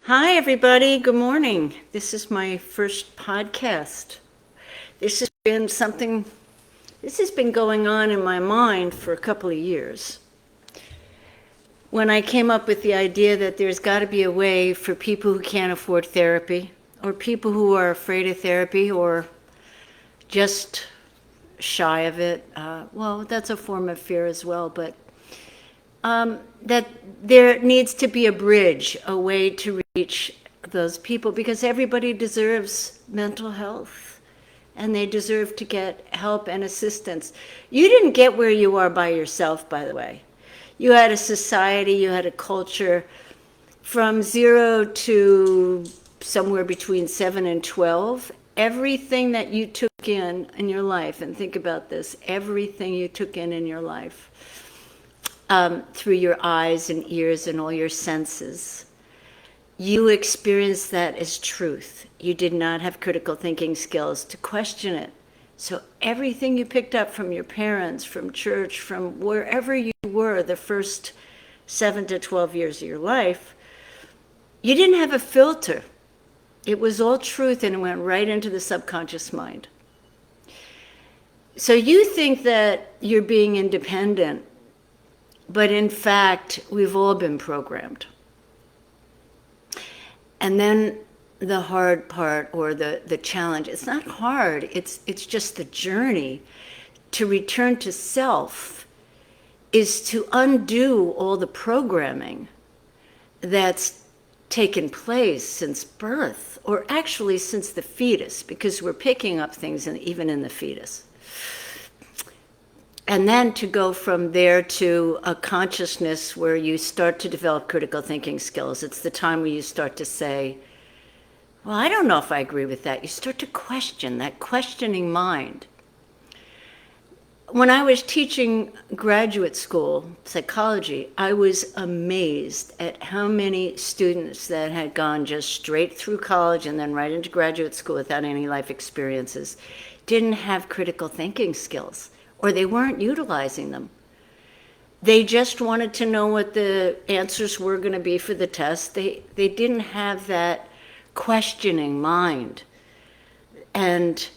Hi, everybody. Good morning. This is my first podcast. This has been something, this has been going on in my mind for a couple of years. When I came up with the idea that there's got to be a way for people who can't afford therapy, or people who are afraid of therapy, or just shy of it, well, that's a form of fear as well, but that there needs to be a bridge, a way to reach those people, because everybody deserves mental health and they deserve to get help and assistance. You didn't get where you are by yourself, by the way. You had a society, you had a culture from 0 to somewhere between 7 and 12. Everything that you took in your life, and think about this, everything you took in your life, through your eyes and ears and all your senses, you experienced that as truth. You did not have critical thinking skills to question it. So everything you picked up from your parents, from church, from wherever you were the first 7 to 12 years of your life, you didn't have a filter. It was all truth and it went right into the subconscious mind. So you think that you're being independent, but in fact, we've all been programmed. And then the hard part, or the challenge, it's not hard, it's just the journey to return to self, is to undo all the programming that's taken place since birth, or actually since the fetus, because we're picking up things even in the fetus. And then to go from there to a consciousness where you start to develop critical thinking skills. It's the time where you start to say, well, I don't know if I agree with that. You start to question, that questioning mind. When I was teaching graduate school psychology, I was amazed at how many students that had gone just straight through college and then right into graduate school without any life experiences didn't have critical thinking skills, or they weren't utilizing them. They just wanted to know what the answers were going to be for the test. They didn't have that questioning mind, and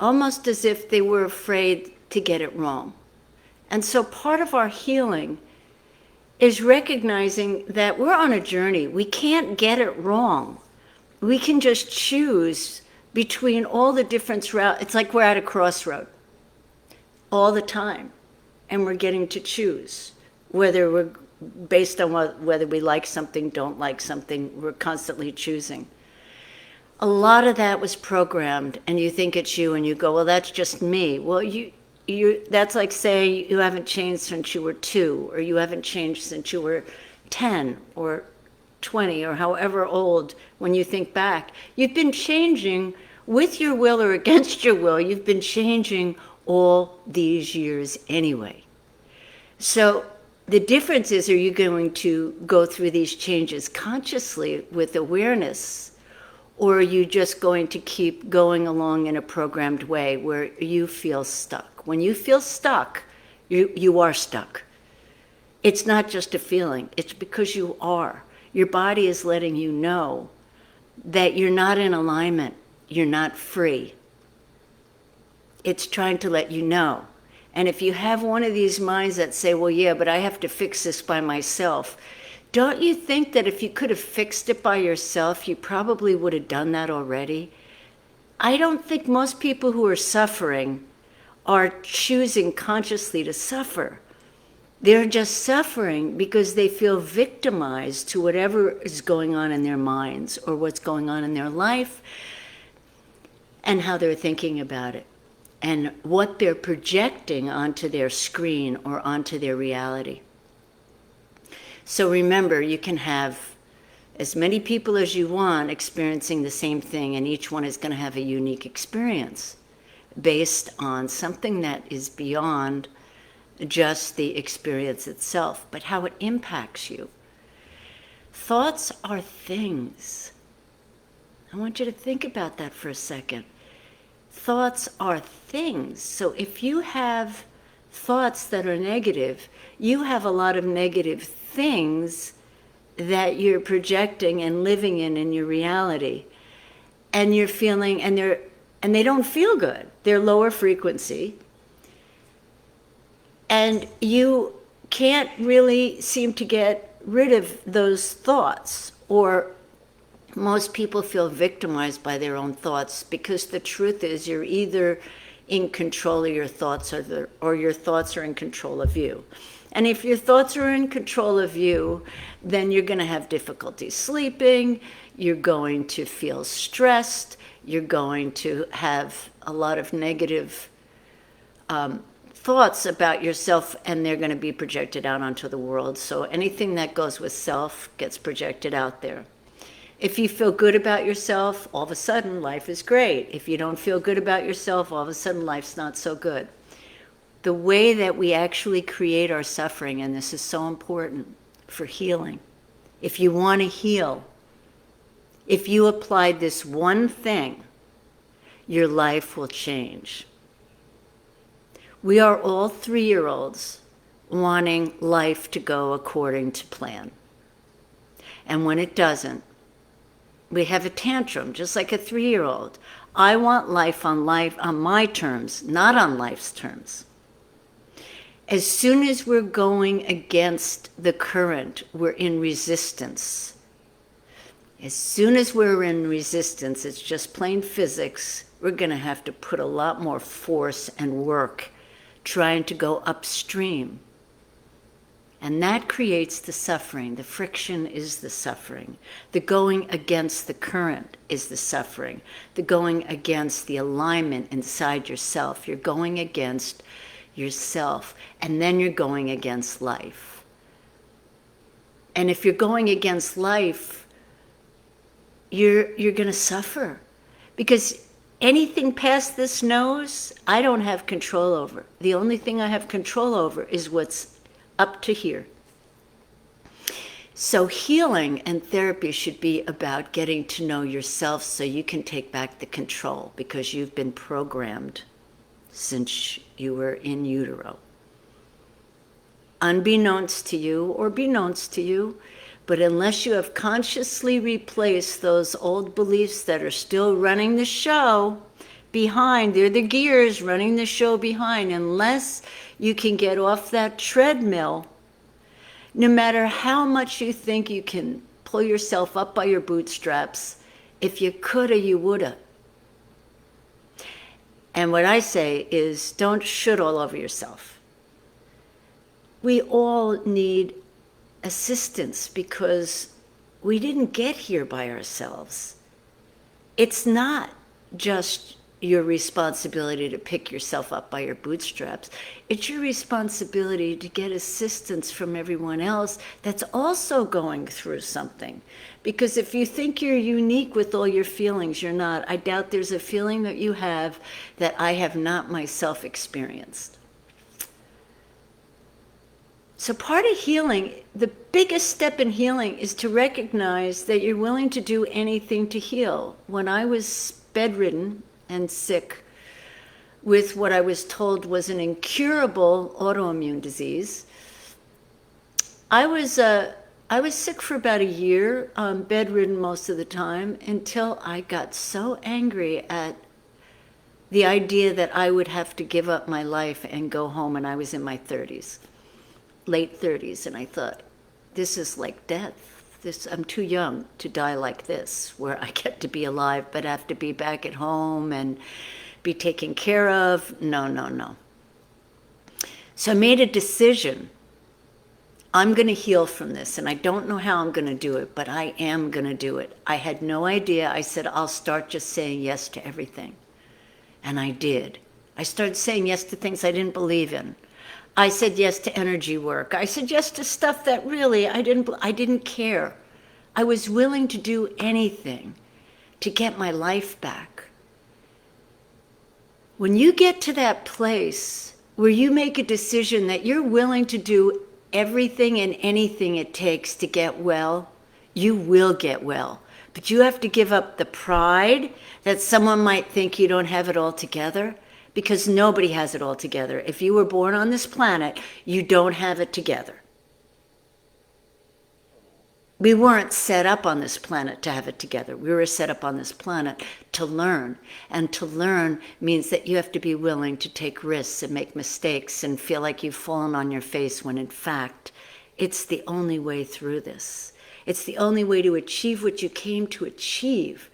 almost as if they were afraid to get it wrong. And so part of our healing is recognizing that we're on a journey. We can't get it wrong. We can just choose between all the different routes. It's like we're at a crossroad all the time, and we're getting to choose whether we're based on whether we like something, don't like something. We're constantly choosing. A lot of that was programmed, and you think it's you, and you go, well, that's just me. Well, that's like saying you haven't changed since you were 2, or you haven't changed since you were 10 or 20, or however old. When you think back, you've been changing with your will or against your will. You've been changing all these years anyway. So the difference is, are you going to go through these changes consciously with awareness, or are you just going to keep going along in a programmed way where you feel stuck? When you feel stuck, you are stuck. It's not just a feeling, it's because you are. Your body is letting you know that you're not in alignment, you're not free. It's trying to let you know. And if you have one of these minds that say, well, yeah, but I have to fix this by myself, don't you think that if you could have fixed it by yourself, you probably would have done that already? I don't think most people who are suffering are choosing consciously to suffer. They're just suffering because they feel victimized to whatever is going on in their minds, or what's going on in their life, and how they're thinking about it, and what they're projecting onto their screen or onto their reality. So remember, you can have as many people as you want experiencing the same thing, and each one is going to have a unique experience based on something that is beyond just the experience itself, but how it impacts you. Thoughts are things. I want you to think about that for a second. Thoughts are things. So if you have thoughts that are negative, you have a lot of negative things that you're projecting and living in your reality. And you're feeling, and they don't feel good. They're lower frequency. And you can't really seem to get rid of those thoughts, or most people feel victimized by their own thoughts, because the truth is you're either in control of your thoughts or your thoughts are in control of you. And if your thoughts are in control of you, then you're going to have difficulty sleeping, you're going to feel stressed, you're going to have a lot of negative thoughts about yourself, and they're going to be projected out onto the world. So anything that goes with self gets projected out there. If you feel good about yourself, all of a sudden life is great. If you don't feel good about yourself, all of a sudden life's not so good. The way that we actually create our suffering, and this is so important for healing, if you want to heal, if you applied this one thing, your life will change. We are all 3-year-olds wanting life to go according to plan. And when it doesn't, we have a tantrum, just like a 3-year-old. I want life on my terms, not on life's terms. As soon as we're going against the current, we're in resistance. As soon as we're in resistance, it's just plain physics, we're going to have to put a lot more force and work trying to go upstream. And that creates the suffering. The friction is the suffering. The going against the current is the suffering. The going against the alignment inside yourself. You're going against yourself, and then you're going against life. And if you're going against life, you're going to suffer, because anything past this nose, I don't have control over. The only thing I have control over is what's up to here. So healing and therapy should be about getting to know yourself so you can take back the control, because you've been programmed since you were in utero. Unbeknownst to you or beknownst to you, but unless you have consciously replaced those old beliefs that are still running the show behind, they're the gears running the show behind, unless you can get off that treadmill, no matter how much you think you can pull yourself up by your bootstraps, if you coulda, you woulda. And what I say is, don't should all over yourself. We all need assistance, because we didn't get here by ourselves. It's not just your responsibility to pick yourself up by your bootstraps. It's your responsibility to get assistance from everyone else that's also going through something. Because if you think you're unique with all your feelings, you're not. I doubt there's a feeling that you have that I have not myself experienced. So part of healing, the biggest step in healing, is to recognize that you're willing to do anything to heal. When I was bedridden and sick with what I was told was an incurable autoimmune disease, I was sick for about a year, bedridden most of the time, until I got so angry at the idea that I would have to give up my life and go home, and I was in my 30s. Late 30s, and I thought, this is like death. I'm too young to die like this, where I get to be alive but have to be back at home and be taken care of. No. So I made a decision. I'm going to heal from this, and I don't know how I'm going to do it, but I am going to do it. I had no idea. I said, I'll start just saying yes to everything. And I did. I started saying yes to things I didn't believe in. I said yes to energy work. I said yes to stuff that really I didn't care. I was willing to do anything to get my life back. When you get to that place where you make a decision that you're willing to do everything and anything it takes to get well, you will get well. But you have to give up the pride that someone might think you don't have it all together. Because nobody has it all together. If you were born on this planet, you don't have it together. We weren't set up on this planet to have it together. We were set up on this planet to learn. And to learn means that you have to be willing to take risks and make mistakes and feel like you've fallen on your face, when in fact, it's the only way through this. It's the only way to achieve what you came to achieve,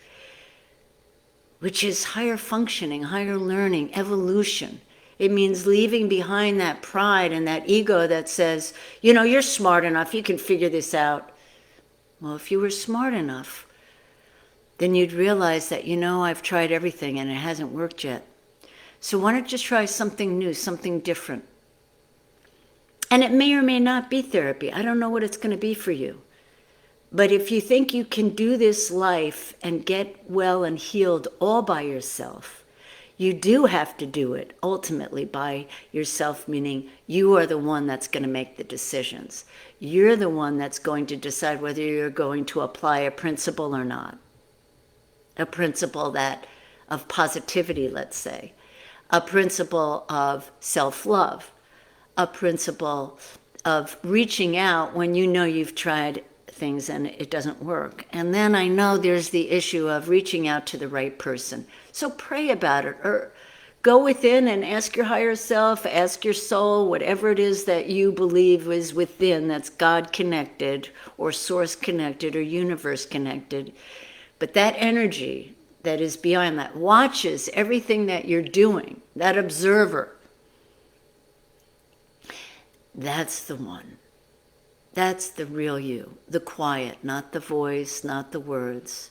which is higher functioning, higher learning, evolution. It means leaving behind that pride and that ego that says, you're smart enough, you can figure this out. Well, if you were smart enough, then you'd realize that, I've tried everything and it hasn't worked yet. So why don't you try something new, something different? And it may or may not be therapy. I don't know what it's going to be for you. But if you think you can do this life and get well and healed all by yourself, you do have to do it ultimately by yourself, meaning you are the one that's going to make the decisions. You're the one that's going to decide whether you're going to apply a principle or not. A principle of positivity, let's say. A principle of self-love. A principle of reaching out when you know you've tried things and it doesn't work. And then I know there's the issue of reaching out to the right person. So pray about it, or go within and ask your higher self, ask your soul, whatever it is that you believe is within, that's God connected or source connected or universe connected. But that energy that is beyond that watches everything that you're doing, that observer, that's the one. That's the real you, the quiet, not the voice, not the words,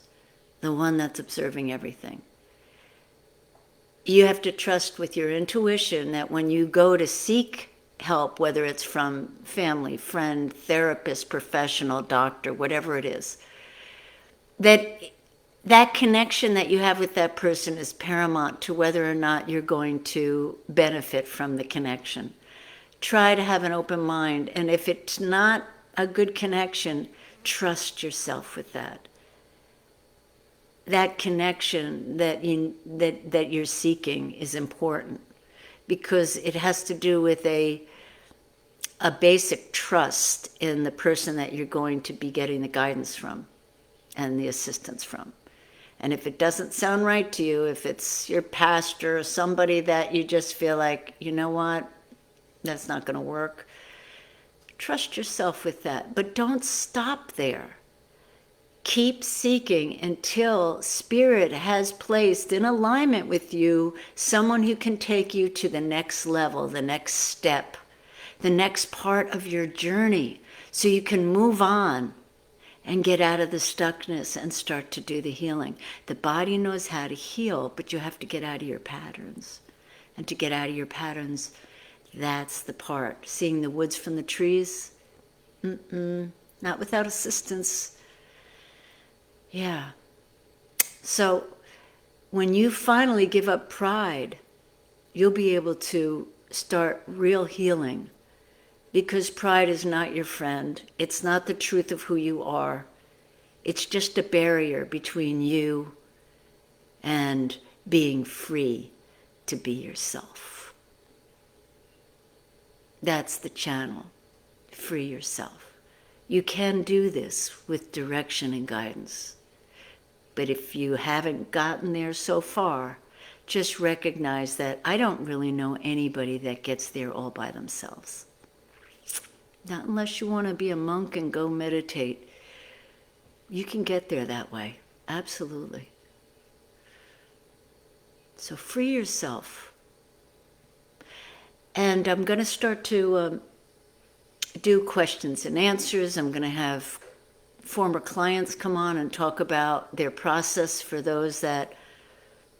the one that's observing everything. You have to trust with your intuition that when you go to seek help, whether it's from family, friend, therapist, professional, doctor, whatever it is, that connection that you have with that person is paramount to whether or not you're going to benefit from the connection. Try to have an open mind, and if it's not a good connection, trust yourself with that. That connection that you're seeking is important, because it has to do with a basic trust in the person that you're going to be getting the guidance from and the assistance from. And if it doesn't sound right to you, if it's your pastor or somebody that you just feel like, you know what, that's not going to work, trust yourself with that. But don't stop there. Keep seeking until Spirit has placed in alignment with you someone who can take you to the next level, the next step, the next part of your journey, so you can move on and get out of the stuckness and start to do the healing. The body knows how to heal, but you have to get out of your patterns. And to get out of your patterns, that's the part. Seeing the woods from the trees? Not without assistance. Yeah. So when you finally give up pride, you'll be able to start real healing, because pride is not your friend. It's not the truth of who you are. It's just a barrier between you and being free to be yourself. That's the channel. Free yourself. You can do this with direction and guidance. But if you haven't gotten there so far, just recognize that I don't really know anybody that gets there all by themselves. Not unless you want to be a monk and go meditate. You can get there that way. Absolutely. So free yourself. And I'm going to start to do questions and answers. I'm going to have former clients come on and talk about their process for those that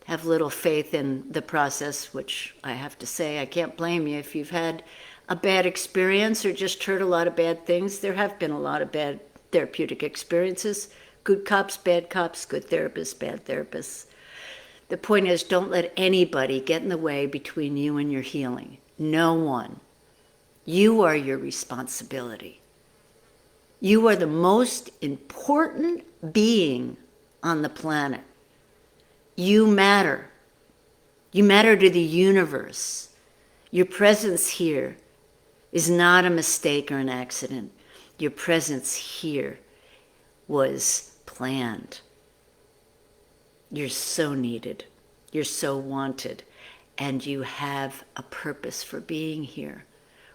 have little faith in the process, which I have to say, I can't blame you. If you've had a bad experience or just heard a lot of bad things, there have been a lot of bad therapeutic experiences. Good cops, bad cops, good therapists, bad therapists. The point is, don't let anybody get in the way between you and your healing. No one. You are your responsibility. You are the most important being on the planet. You matter. You matter to the universe. Your presence here is not a mistake or an accident. Your presence here was planned. You're so needed. You're so wanted. And you have a purpose for being here.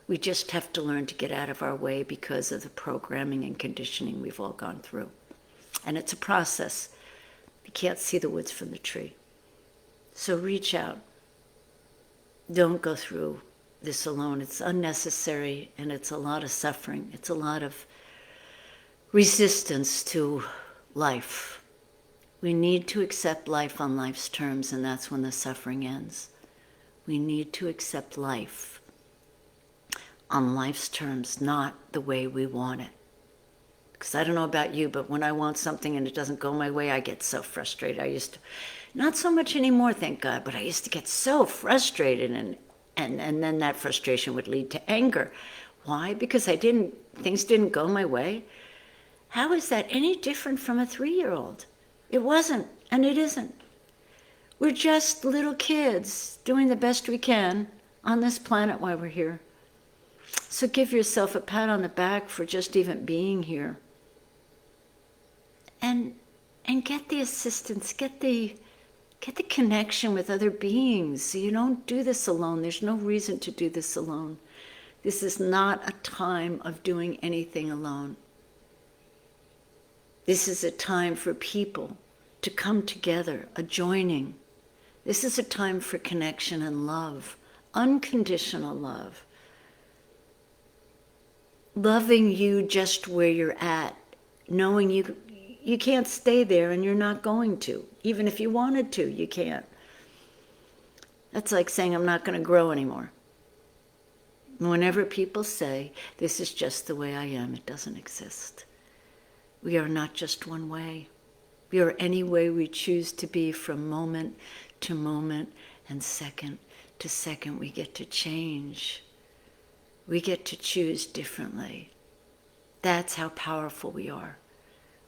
We just have to learn to get out of our way because of the programming and conditioning we've all gone through. And it's a process. You can't see the woods from the tree. So reach out. Don't go through this alone. It's unnecessary, and it's a lot of suffering. It's a lot of resistance to life. We need to accept life on life's terms, and that's when the suffering ends. We need to accept life on life's terms, not the way we want it. Because I don't know about you, but when I want something and it doesn't go my way, I get so frustrated. I used to, not so much anymore, thank God, but I used to get so frustrated, and then that frustration would lead to anger. Why? Because things didn't go my way. How is that any different from a 3-year-old? It wasn't, and it isn't. We're just little kids doing the best we can on this planet while we're here. So give yourself a pat on the back for just even being here. And get the assistance, get the connection with other beings. So you don't do this alone. There's no reason to do this alone. This is not a time of doing anything alone. This is a time for people to come together, a joining. This is a time for connection and love, unconditional love. Loving you just where you're at, knowing you can't stay there and you're not going to. Even if you wanted to, you can't. That's like saying, I'm not going to grow anymore. Whenever people say, this is just the way I am, it doesn't exist. We are not just one way. We are any way we choose to be from moment to moment and second to second. We get to change. We get to choose differently. That's how powerful we are.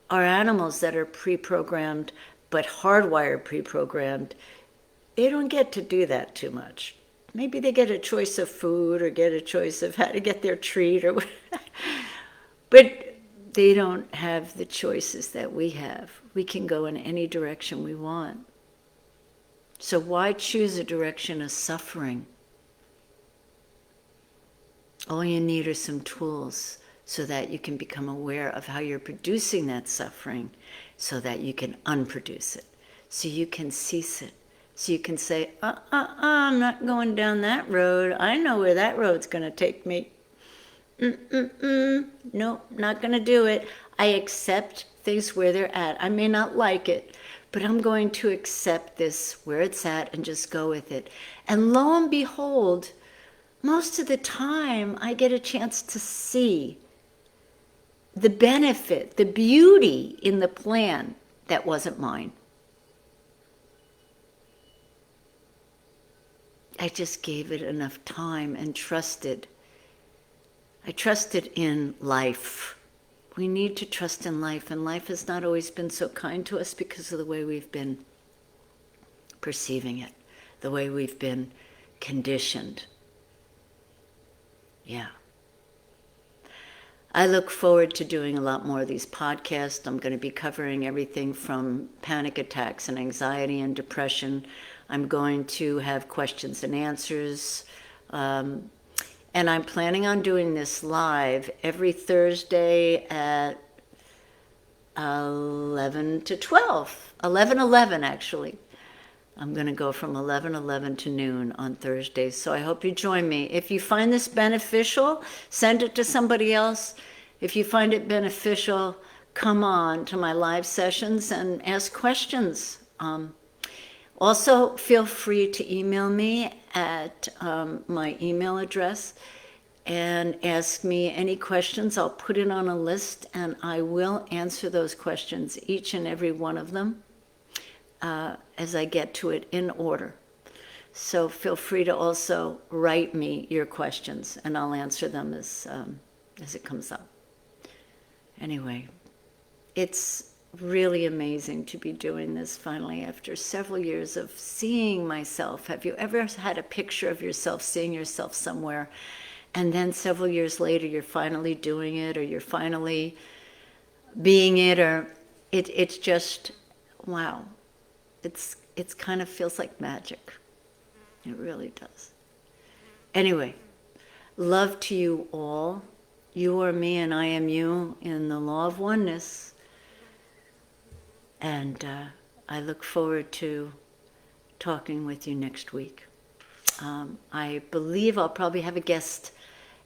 Our animals that are pre-programmed, but hardwired pre-programmed, they don't get to do that too much. Maybe they get a choice of food or get a choice of how to get their treat or whatever. But they don't have the choices that we have. We can go in any direction we want. So why choose a direction of suffering? All you need are some tools so that you can become aware of how you're producing that suffering so that you can unproduce it, so you can cease it, so you can say, I'm not going down that road. I know where that road's going to take me. Nope, not going to do it. I accept things where they're at. I may not like it, but I'm going to accept this where it's at and just go with it. And lo and behold, most of the time I get a chance to see the benefit, the beauty in the plan that wasn't mine. I just gave it enough time and trusted. I trusted in life. We need to trust in life, and life has not always been so kind to us because of the way we've been perceiving it, the way we've been conditioned. Yeah. I look forward to doing a lot more of these podcasts. I'm going to be covering everything from panic attacks and anxiety and depression. I'm going to have questions and answers. And I'm planning on doing this live every Thursday at 11 to 12. 11:11 actually. I'm going to go from 11:11 to noon on Thursdays. So I hope you join me. If you find this beneficial, send it to somebody else. If you find it beneficial, come on to my live sessions and ask questions. Also, feel free to email me at my email address and ask me any questions. I'll put it on a list and I will answer those questions, each and every one of them, as I get to it in order. So feel free to also write me your questions and I'll answer them as it comes up. Anyway, it's really amazing to be doing this finally after several years of seeing myself. Have you ever had a picture of yourself, seeing yourself somewhere, and then several years later you're finally doing it, or you're finally being it, or it's just, wow. It's kind of feels like magic. It really does. Anyway, love to you all. You are me and I am you in the law of oneness. And I look forward to talking with you next week. I believe I'll probably have a guest,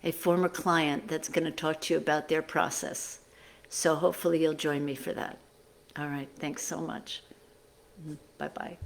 a former client that's going to talk to you about their process. So hopefully you'll join me for that. All right, thanks so much. Bye-bye.